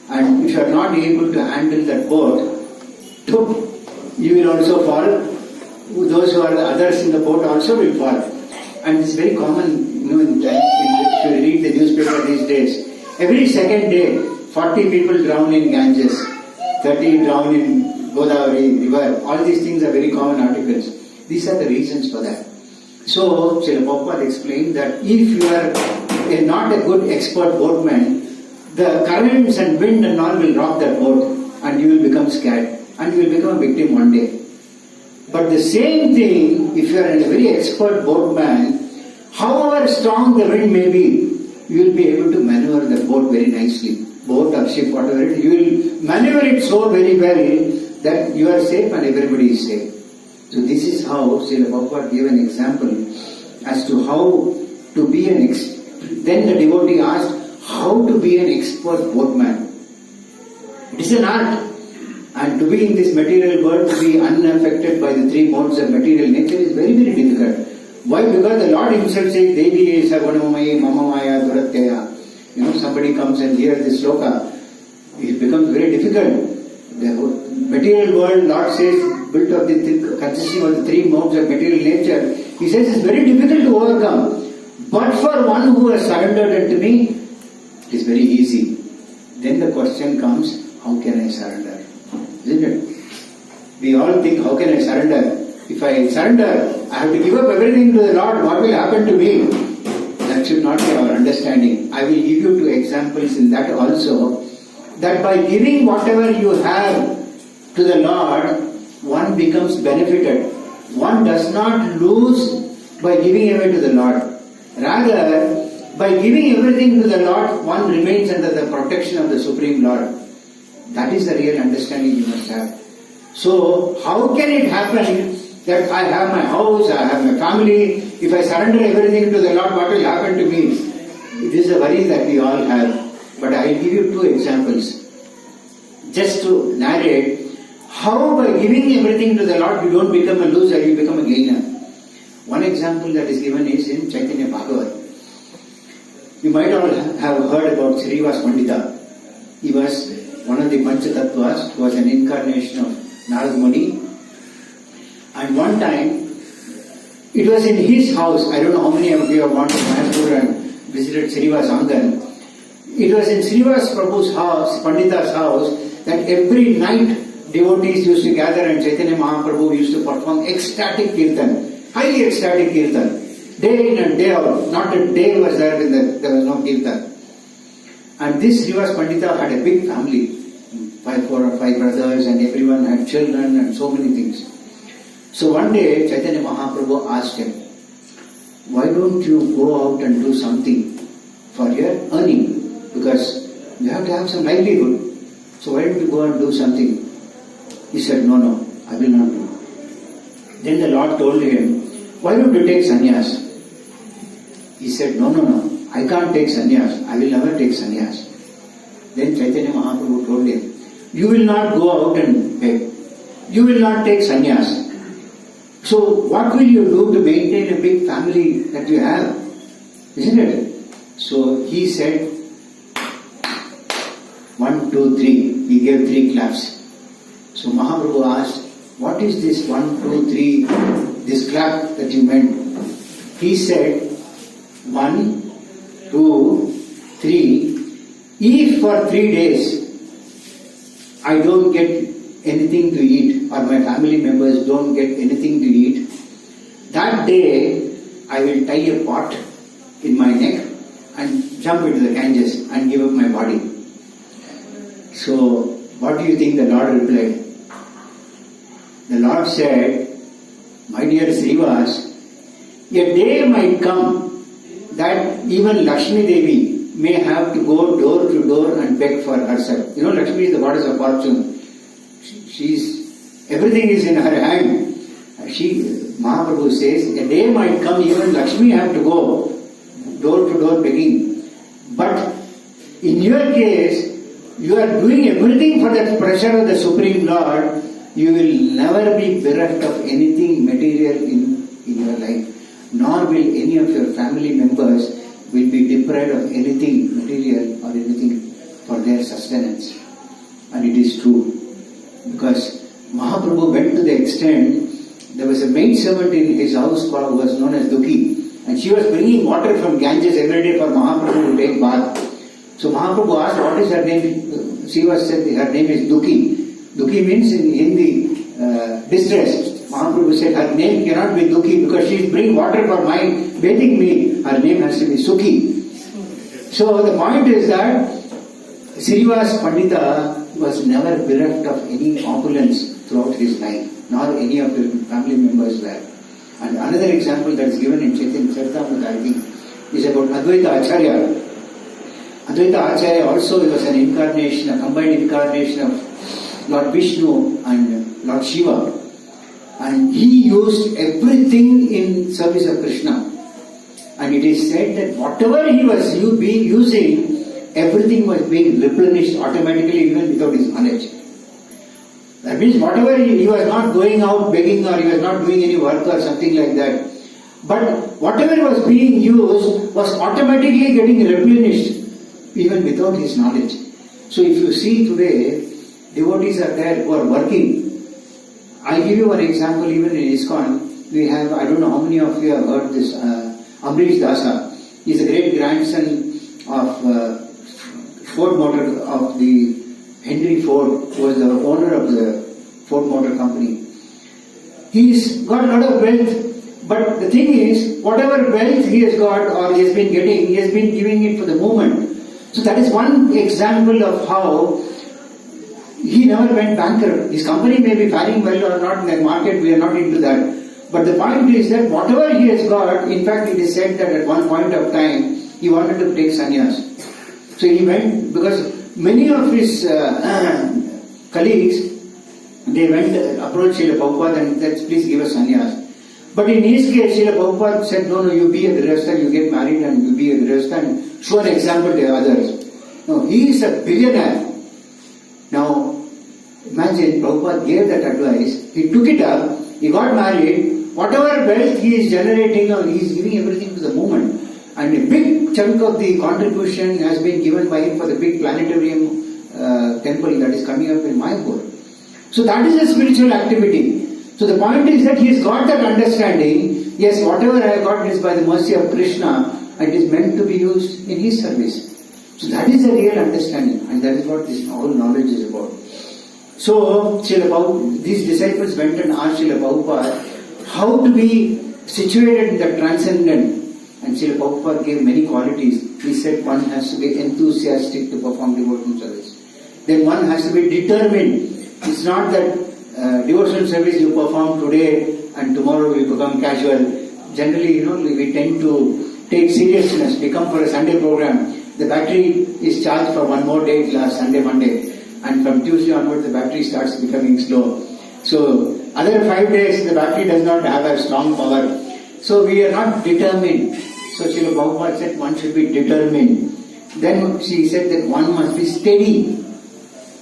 And if you are not able to handle that boat, you will also fall. Those who are the others in the boat also will fall. And it's very common, if you read the newspaper these days, every second day, 40 people drown in Ganges, 30 drown in Godavari river. All these things are very common articles. These are the reasons for that. So, Srila Prabhupada explained that if you are not a good expert boatman, the currents and wind and all will rock that boat and you will become scared and you will become a victim one day. But the same thing, if you are a very expert boatman, however strong the wind may be, you will be able to maneuver the boat very nicely. Boat or ship, whatever it is, you will maneuver it so very well that you are safe and everybody is safe. So this is how Srila Prabhupada gave an example as to how to be Then the devotee asked, how to be an expert boatman. It is an art. And to be in this material world, to be unaffected by the three modes of material nature is very, very difficult. Why? Because the Lord Himself says, Devi Sagunamaya Mamamaya Duratyaya. Somebody comes and hears this sloka, it becomes very difficult. The material world, Lord says, built of consisting of the three modes of material nature, He says it's very difficult to overcome. But for one who has surrendered unto me, it is very easy. Then the question comes, how can I surrender? Isn't it? We all think, how can I surrender? If I surrender, I have to give up everything to the Lord. What will happen to me? That should not be our understanding. I will give you 2 examples in that also. That by giving whatever you have to the Lord, one becomes benefited. One does not lose by giving away to the Lord. Rather, by giving everything to the Lord, one remains under the protection of the Supreme Lord. That is the real understanding you must have. So, how can it happen that I have my house, I have my family, if I surrender everything to the Lord, what will happen to me? It is a worry that we all have. But I will give you two examples. Just to narrate how by giving everything to the Lord you don't become a loser, you become a gainer. One example that is given is in Chaitnya Bhagavad. You might all have heard about Srivas Pandita. He was one of the Panchatattvas, who was an incarnation of Narad Muni. And one time, it was in his house. I don't know how many of you have gone to Mayapur and visited Srivas Angan. It was in Srivas Prabhu's house, Pandita's house, that every night devotees used to gather and Chaitanya Mahaprabhu used to perform ecstatic kirtan, highly ecstatic kirtan, day in and day out. Not a day was there when there was no kirtan. And this Srivas Pandita had a big family, 4 or 5 brothers, and everyone had children and so many things. So one day Chaitanya Mahaprabhu asked him, why don't you go out and do something for your earning? Because you have to have some livelihood. So why don't you go and do something? He said, no, I will not do. Then the Lord told him, why don't you take sannyas? He said, no, I can't take sannyas. I will never take sannyas. Then Chaitanya Mahaprabhu told him, you will not go out and beg. You will not take sannyas. So what will you do to maintain a big family that you have? Isn't it? So he said, 1, 2, 3. He gave 3 claps. So Mahaprabhu asked, what is this 1, 2, 3, this clap that you meant? He said, 1, 2, 3. If for 3 days I don't get anything to eat, or my family members don't get anything to eat, that day I will tie a pot in my neck and jump into the Ganges and give up my body. So, what do you think the Lord replied? The Lord said, my dear Srivas, a day might come that even Lakshmi Devi may have to go door to door and beg for herself. You know, Lakshmi is the goddess of fortune. Everything is in her hand. Mahaprabhu says, a day might come even Lakshmi have to go door to door begging. But in your case, you are doing everything for the pressure of the Supreme Lord. You will never be bereft of anything material in your life. Nor will any of your family members will be deprived of anything material or anything for their sustenance. And it is true. Because Mahaprabhu went to the extent, there was a maid servant in his house who was known as Dukhi, and she was bringing water from Ganges every day for Mahaprabhu to take bath. So Mahaprabhu asked, what is her name? She was said her name is Dukhi. Dukhi means in Hindi distress. Mahaprabhu said her name cannot be Dukhi because she is bringing water for my bathing me. Her name has to be Sukhi. So the point is that Srivas Pandita was never bereft of any opulence throughout his life, nor any of his family members were. And another example that is given in Chaitanya Charitamrita, I think, is about Advaita Acharya. Advaita Acharya also was an incarnation, a combined incarnation of Lord Visnu and Lord Shiva. And he used everything in service of Krsna. And it is said that whatever he was using, everything was being replenished automatically even without his knowledge. That means whatever he was not going out begging or he was not doing any work or something like that. But whatever was being used was automatically getting replenished even without his knowledge. So if you see today, devotees are there who are working. I give you one example, even in ISKCON, we have, I don't know how many of you have heard this, Amrish Dasa. He is a great grandson of Ford Motor, of the Henry Ford, who was the owner of the Ford Motor Company. He's got a lot of wealth, but the thing is, whatever wealth he has got or he has been getting, he has been giving it for the moment. So that is one example of how he never went bankrupt. His company may be faring well or not in the market, we are not into that. But the point is that whatever he has got, in fact it is said that at one point of time, he wanted to take sannyas. So he went, because many of his colleagues, they went, approached Srila Prabhupada and said, please give us sannyas. But in his case, Srila Prabhupada said, no, you be a grihastha, you get married and you be a grihastha and show an example to others. No, he is a billionaire. Now, imagine Prabhupada gave that advice, he took it up, he got married, whatever wealth he is generating, he is giving everything to the movement. And a big chunk of the contribution has been given by him for the big planetarium temple that is coming up in Mayapur. So that is a spiritual activity. So the point is that he has got that understanding, yes, whatever I have got is by the mercy of Krishna, and it is meant to be used in his service. So that is the real understanding, and that is what this whole knowledge is about. So these disciples went and asked Srila Prabhupada how to be situated in the transcendent. And Srila Prabhupada gave many qualities. He said one has to be enthusiastic to perform devotional service. Then one has to be determined. It's not that devotional service you perform today and tomorrow will become casual. Generally, we tend to take seriousness. We come for a Sunday program. The battery is charged for one more day, last Sunday, Monday. And from Tuesday onwards, the battery starts becoming slow. So, other 5 days, the battery does not have a strong power. So, we are not determined. So, Srila Prabhupada said one should be determined. Then she said that one must be steady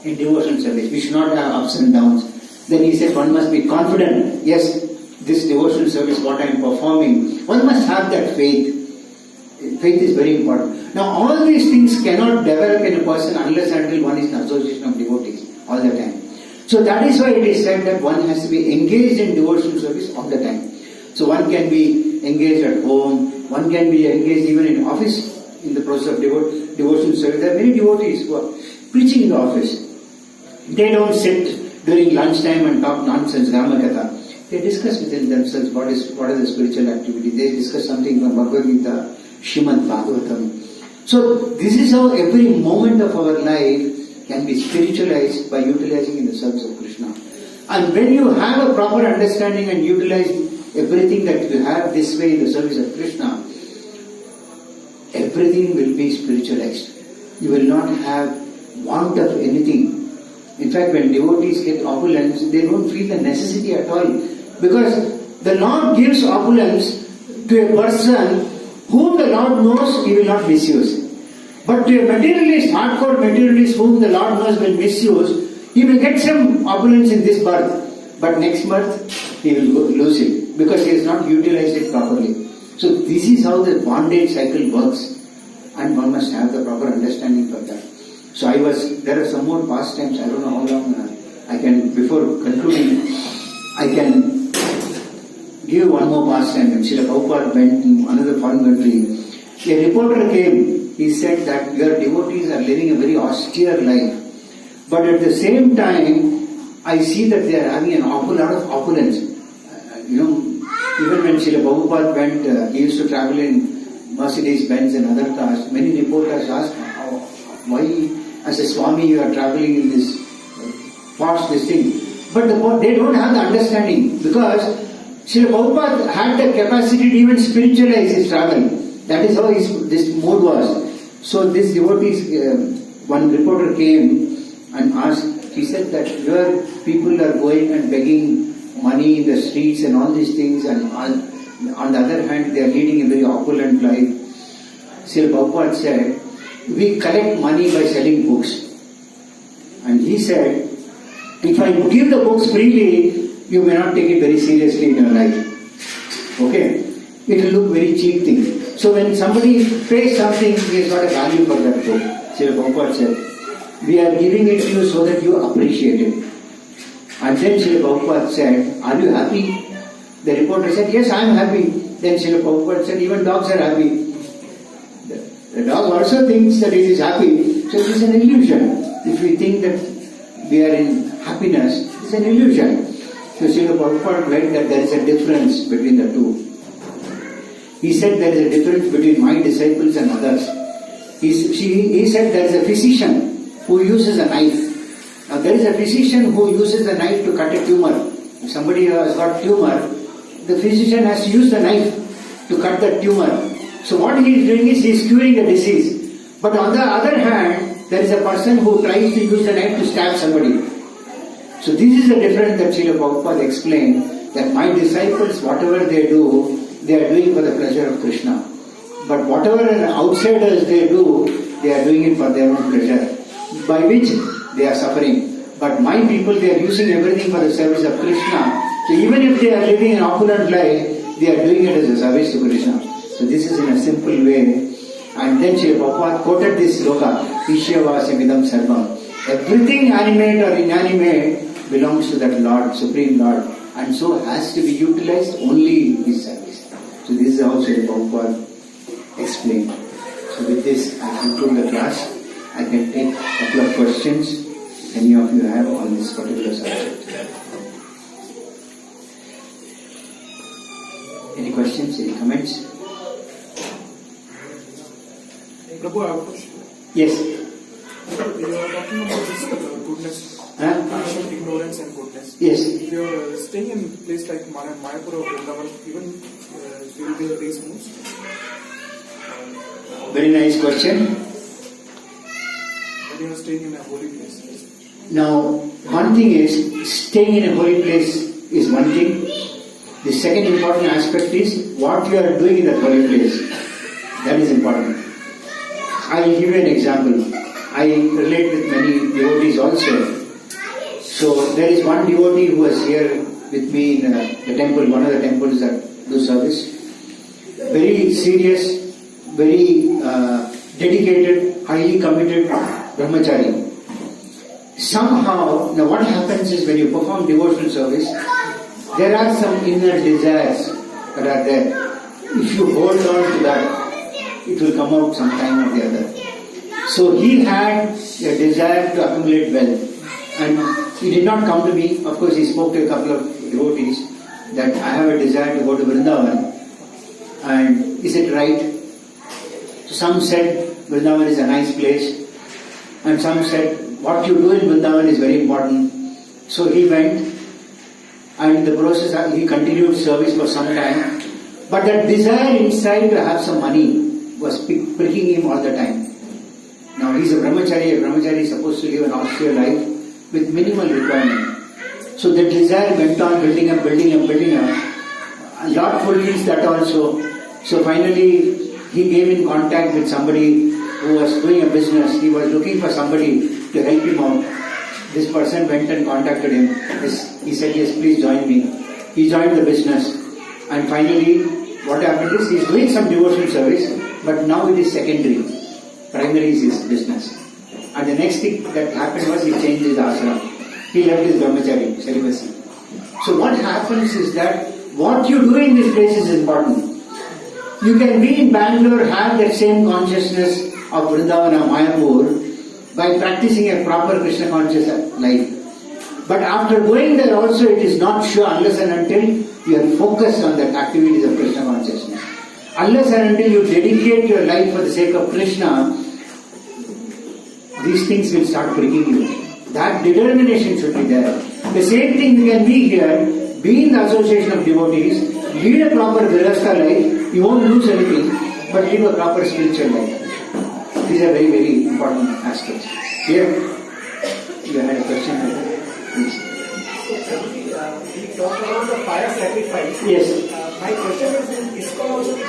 in devotional service. We should not have ups and downs. Then he said one must be confident. Yes, this devotional service, what I am performing, one must have that faith. Faith is very important. Now all these things cannot develop in a person unless until one is in association of devotees all the time. So that is why it is said that one has to be engaged in devotional service all the time. So one can be engaged at home, one can be engaged even in office in the process of devotional service. There are many devotees who are preaching in the office. They don't sit during lunchtime and talk nonsense, Ramakatha. They discuss within themselves what is the spiritual activity. They discuss something from Bhagavad Gita, Srimad Bhagavatam. So this is how every moment of our life can be spiritualized by utilizing in the service of Krishna. And when you have a proper understanding and utilize everything that you have this way in the service of Krishna, everything will be spiritualized. You will not have want of anything. In fact, when devotees get opulence, they don't feel the necessity at all. Because the Lord gives opulence to a person whom the Lord knows he will not misuse. But to a materialist, hardcore materialist whom the Lord knows will misuse, he will get some opulence in this birth. But next birth, he will lose it. Because he has not utilized it properly. So this is how the bondage cycle works. And one must have the proper understanding for that. So there are some more pastimes, I don't know how long I can, before concluding, I can give one more pastime. When Srila Prabhupada went to another foreign country, a reporter came, he said that your devotees are living a very austere life. But at the same time, I see that they are having an awful lot of opulence. Even when Srila Prabhupada went, he used to travel in Mercedes Benz and other cars. Many reporters asked, why as a Swami you are traveling in this posh this thing. But they don't have the understanding, because Srila Prabhupada had the capacity to even spiritualize his travel. That is how this mood was. So this devotees, one reporter came and asked, he said that your people are going and begging money in the streets and all these things, and on the other hand they are leading a very opulent life. Srila Prabhupada said, we collect money by selling books. And he said, if I give the books freely, you may not take it very seriously in your life. Okay? It will look very cheap thing. So when somebody pays something, he has got a value for that book. Srila Prabhupada said, we are giving it to you so that you appreciate it. And then Srila Prabhupada said, are you happy? The reporter said, yes, I am happy. Then Srila Prabhupada said, even dogs are happy. The dog also thinks that it is happy. So it is an illusion. If we think that we are in happiness, it is an illusion. So Srila Prabhupada read that there is a difference between the two. He said there is a difference between my disciples and others. He said there is a physician who uses a knife. Now there is a physician who uses the knife to cut a tumor. If somebody has got tumor, the physician has to use the knife to cut the tumor. So what he is doing is he is curing the disease. But on the other hand, there is a person who tries to use the knife to stab somebody. So this is the difference that Srila Prabhupada explained, that my disciples, whatever they do, they are doing for the pleasure of Krishna. But whatever outsiders they do, they are doing it for their own pleasure, by which they are suffering. But my people, they are using everything for the service of Krishna. So even if they are living an opulent life, they are doing it as a service to Krishna. So this is in a simple way. And then Srila Prabhupada quoted this sloka, Ishyavasya Vidam Sarvam. Everything animate or inanimate belongs to that Lord, Supreme Lord, and so has to be utilized only in His service. So this is how Srila Prabhupada explained. So with this, I conclude the class. I can take a couple of questions any of you have on this particular subject. Any questions, any comments? Prabhu, I have a question. Yes. You are talking about this goodness, ignorance and goodness. Yes. If you are staying in a place like Mayapur or Vrindavan, even will be these moods? Very nice question. When you are staying in a holy place. Now, one thing is, staying in a holy place is one thing. The second important aspect is what you are doing in that holy place. That is important. I will give you an example. I relate with many devotees also. So there is one devotee who was here with me in the temple, one of the temples that do service. Very serious, very dedicated, highly committed brahmachari. Somehow, now what happens is when you perform devotional service, there are some inner desires that are there. If you hold on to that, it will come out some time or the other. So he had a desire to accumulate wealth, and he did not come to me. Of course, he spoke to a couple of devotees that I have a desire to go to Vrindavan, and is it right? So some said Vrindavan is a nice place, and some said what you do in Vrindavan is very important. So he went, and in the process he continued service for some time. But that desire inside to have some money was pricking him all the time. Now he is a brahmachari. A brahmachari is supposed to live an austere life with minimal requirement. So the desire went on building up. And Lord fulfills that also. So finally he came in contact with somebody who was doing a business. He was looking for somebody to help him out. This person went and contacted him. He said, yes, please join me. He joined the business. And finally, what happened is, he is doing some devotional service, but now it is secondary. Primary is his business. And the next thing that happened was, he changed his ashram. He left his brahmachari, celibacy. So what happens is that, what you do in this place is important. You can be in Bangalore, have that same consciousness of Vrindavana, Mayapur, by practicing a proper Krishna conscious life. But after going there also, it is not sure unless and until you are focused on the activities of Krishna consciousness. Unless and until you dedicate your life for the sake of Krishna, these things will start pricking you. That determination should be there. The same thing you can be here, be in the association of devotees, lead a proper Grihastha life, you won't lose anything, but live a proper spiritual life. These are very, very important aspects. Here, you had a question. Please. We talked about the fire sacrifice. Yes. My question is, in ISKCON also we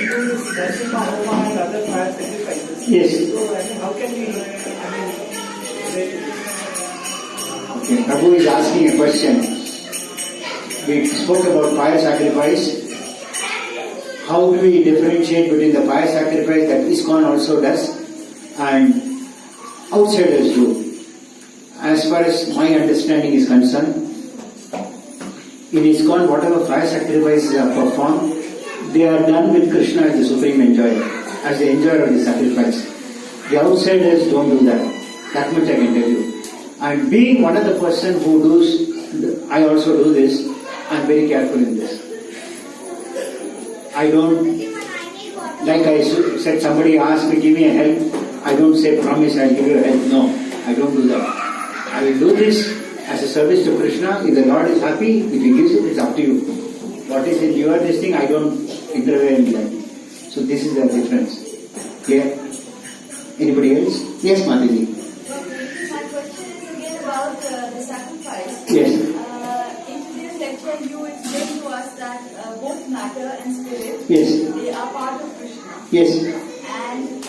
do this Darsima Homa and other fire sacrifices. Yes. So, how can we, relate to this? Okay, Prabhu is asking a question. We spoke about fire sacrifice. How do we differentiate between the fire sacrifice that ISKCON also does and outsiders do? As far as my understanding is concerned, in ISKCON, whatever fire sacrifices are performed, they are done with Krishna as the supreme enjoyer, as the enjoyer of the sacrifice. The outsiders don't do that. That much I can tell you. And being one of the person who does, I also do this, I am very careful in this. I don't, like I said, somebody asked me, give me a help. I don't say, promise I'll give you a help. No, I don't do that. I will do this as a service to Krishna. If the Lord is happy, if He gives it, it's up to you. What is in your this thing, I don't intervene in that. So this is the difference. Clear? Anybody else? Yes, Mataji. My question is again about the sacrifice. Yes. In today's lecture, you explained to us that both matter and spirit, Yes. they are part of Krishna. Yes. And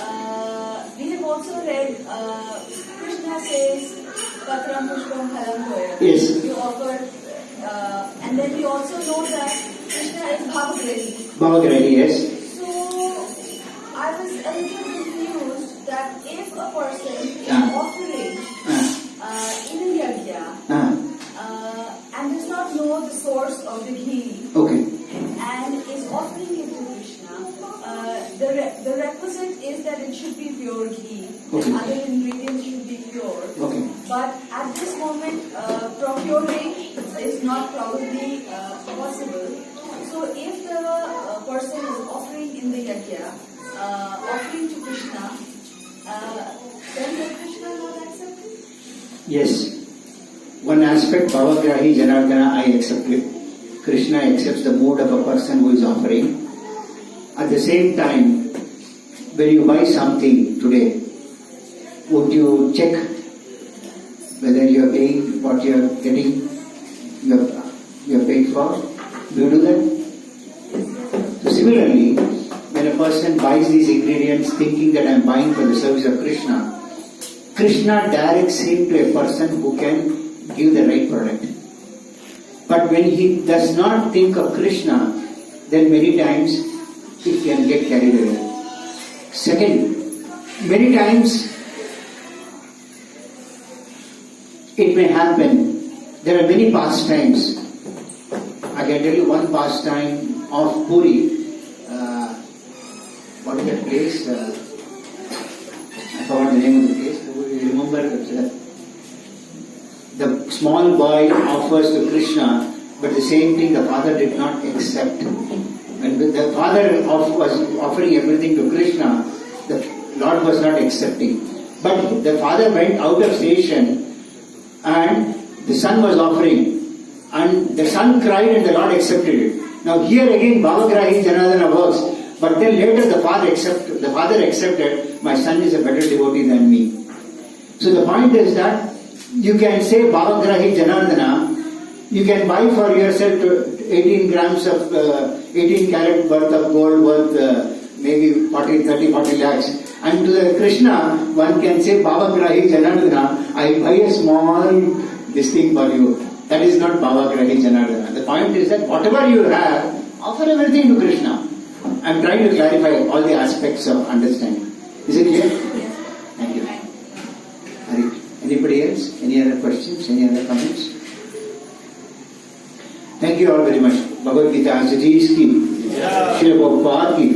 we have also read Krishna says, Patram Pushpam Phalam Toya. Yes. You offer, and then we also know that Krishna is Bhagavad. Bhagavad, yes. So I was a little confused that if a person is offering in a yajna and does not know the source of the ghee Okay. and is offering it to Krishna, the requisite is that it should be pure ghee. Okay. Other ingredients should be pure. Okay. But at this moment, procuring is not probably possible. So if the person is offering in the yajna, offering to Krishna, then will Krishna not accept it? Yes. One aspect, Bhavagrahi Janardana, I accept it. Krishna accepts the mood of a person who is offering. At the same time, when you buy something today, would you check whether you are paying what you are getting, you are paid for? Do you do that? So similarly, when a person buys these ingredients thinking that I am buying for the service of Krishna, Krishna directs him to a person who can give the right product. But when he does not think of Krishna, then many times he can get carried away. Second, many times it may happen, there are many pastimes. I can tell you one pastime of Puri. What is that place? I forgot the name of the place. You remember the small boy offers to Krishna, but the same thing the father did not accept. When the father was offering everything to Krishna, the Lord was not accepting. But the father went out of station and the son was offering, and the son cried and the Lord accepted it. Now here again Bhavagrahi Janardana works. But then later the father accepted, my son is a better devotee than me. So the point is that you can say Bhavagrahi Janardana, you can buy for yourself 18 grams of 18 carat worth of gold worth maybe 40 lakhs. And to the Krishna, one can say Bhavagrahi Janardana, I buy a small this thing for you. That is not Bhavagrahi Janardana. The point is that whatever you have, offer everything to Krishna. I am trying to clarify all the aspects of understanding. Is it clear? Yes. Thank you. Anybody else? Any other questions? Any other comments? Thank you all very much. Bhagavad Gita Ji ki, Srila Prabhupada ki.